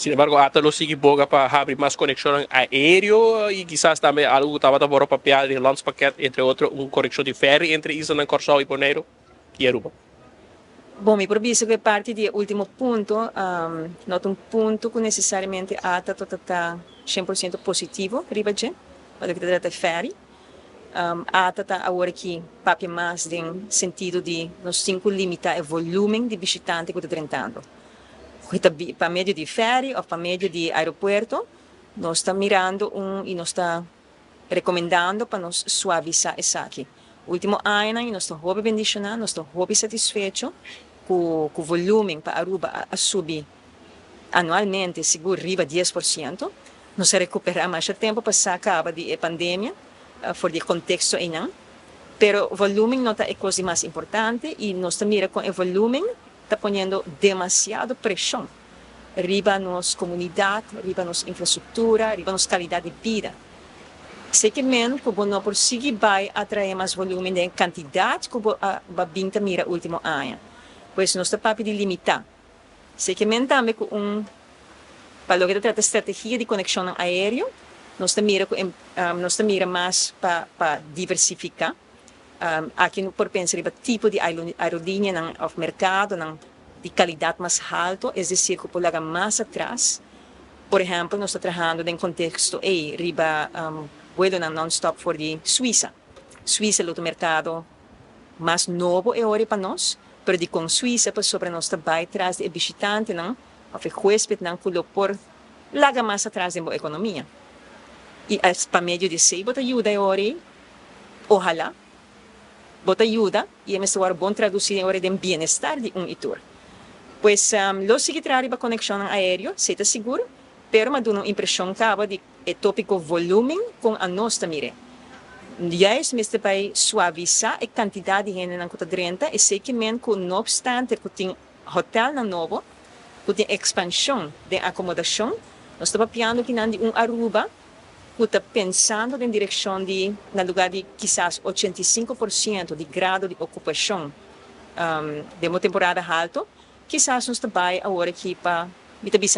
Sin embargo, hasta lo sigue boga para abrir más conexión aéreo y quizás también algo que estaba por papel de landspakket, entre otros, una conexión de ferry entre Isla Corsao y Bonaire y Aruba. Bom, mi proviso que parte do último ponto, nota um ponto que necessariamente está 100% positivo, ribaje, para que trata ferry. Está agora que papi mais em sentido de nós cinco limitar o volume de visitante que está tentando. Para meio de ferry ou para meio de aeroporto, nós está mirando e nós está recomendando para nós suavizar isso aqui. Último ano, nós estamos hobby bendicionar, nós estamos hobby satisfeito com o volume para Aruba a subir anualmente, seguro, riba 10%. Nós recuperar mais tempo para sacar de pandemia, por o contexto ainda. Pero o volume não é a coisa mais importante e nós também com o volume está ponendo demasiado pressão riba nossa comunidade, riba nossa infraestrutura, riba nossa qualidade de vida. Sei que menos que não conseguir vai atrair mais volume de quantidade que a binta mira último ano. Pois nós estamos para limitar. Sei que menos também com para que trata estratégia de conexão aéreo, nós estamos mira mais para diversificar. Aqui por pensar em tipo de aerolinha no mercado, de qualidade mais alta, é decir, que por lá mais atrás. Por exemplo, nós estamos trabalhando em contexto riba vuelo non-stop for de Suíça. Suíça é o mercado mais novo agora para nós, mas de com Suíça, sobre nós também traz de visitante, não, ou hóspede, não, que por lá mais atrás da economia. E para meio de sei, bota ajuda agora, ojalá, bota ajuda, e é mesmo bom traduzir agora de bem-estar de itor. Pois, lo seguirá a conexão aérea, se está seguro, pero me dá uma impressão de tópico volume com a nossa mire. Já é para suavizar a quantidade de gente na conta 30 e sei que não obstante que tem hotel na novo, que tem expansão de acomodação, nós estamos pensando que não de Aruba, que está pensando em direção de, no lugar de quizás 85% de grado de ocupação de uma temporada alta, quizás nós estamos agora aqui para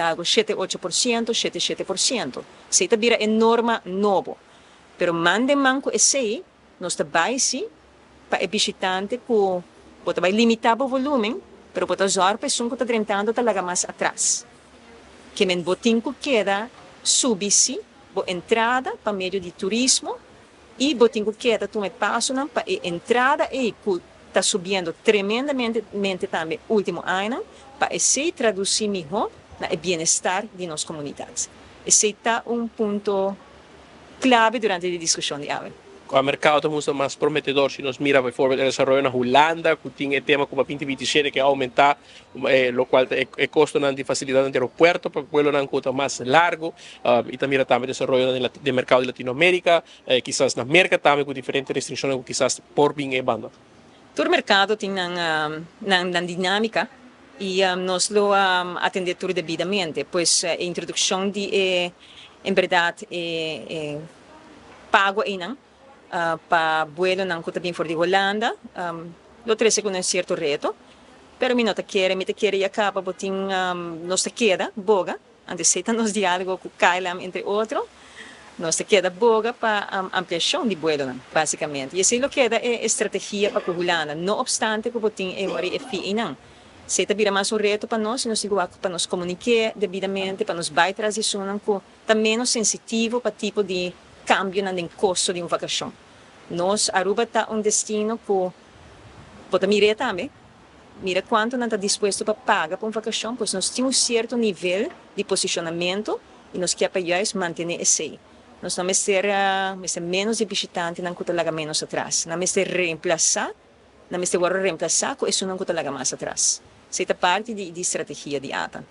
algo 7-8%, 7-7%. Se está vira enorme novo. Pero mande manco esse, nós estamos sim para o visitante que pode limitar o volume, pero pode usar a pessoa que está tentando talaga mais atrás. Que men botin que queda subir-se a entrada para meio de turismo e botin que queda tome passo para a entrada e que está subindo tremendamente também último ano para se traduzir melhor no bem-estar de nossas comunidades. Esse está ponto clave durante a discussão de hoje. O mercado é mais prometedor se nós mira, por exemplo, o desenvolvimento na Holanda, que tem tema como a 2027 que aumentar, o qual é custo de facilidade no aeroporto, para o vuelo não custa mais largo, e também o desenvolvimento do mercado de Latinoamérica, quizás na América também com diferentes restrições, quizás por bem e banda. Todo mercado tem uma dinâmica e nós lo atendemos tudo devidamente, pois a introdução de, em verdade, pago ainda para vuelo não custa bem fora de Holanda, lo trece com certo reto, pero me quer e acaba botin nós te queda boga, antes se nos diálogo com Kailam entre outros, nós te queda boga para ampliação de vuelo, basicamente. E assim lo queda é estratégia para a Holanda, não obstante que botin é hora e fi não. Se está vira mais reto para nós para nos comunicar devidamente, para nos vai transicionar com está menos sensitivo para tipo de cambio no custo de uma vacação. Nós, Aruba está destino que pode mirar também, mira quanto não está disposto para pagar por uma vacação, pois nós temos certo nível de posicionamento e nós queremos manter esse. Nós não ser menos de visitante, não que talaga menos atrás. Não ser reemplazar, não ser reemplazar, com isso não que talaga mais atrás. Essa é parte de estratégia de ATA.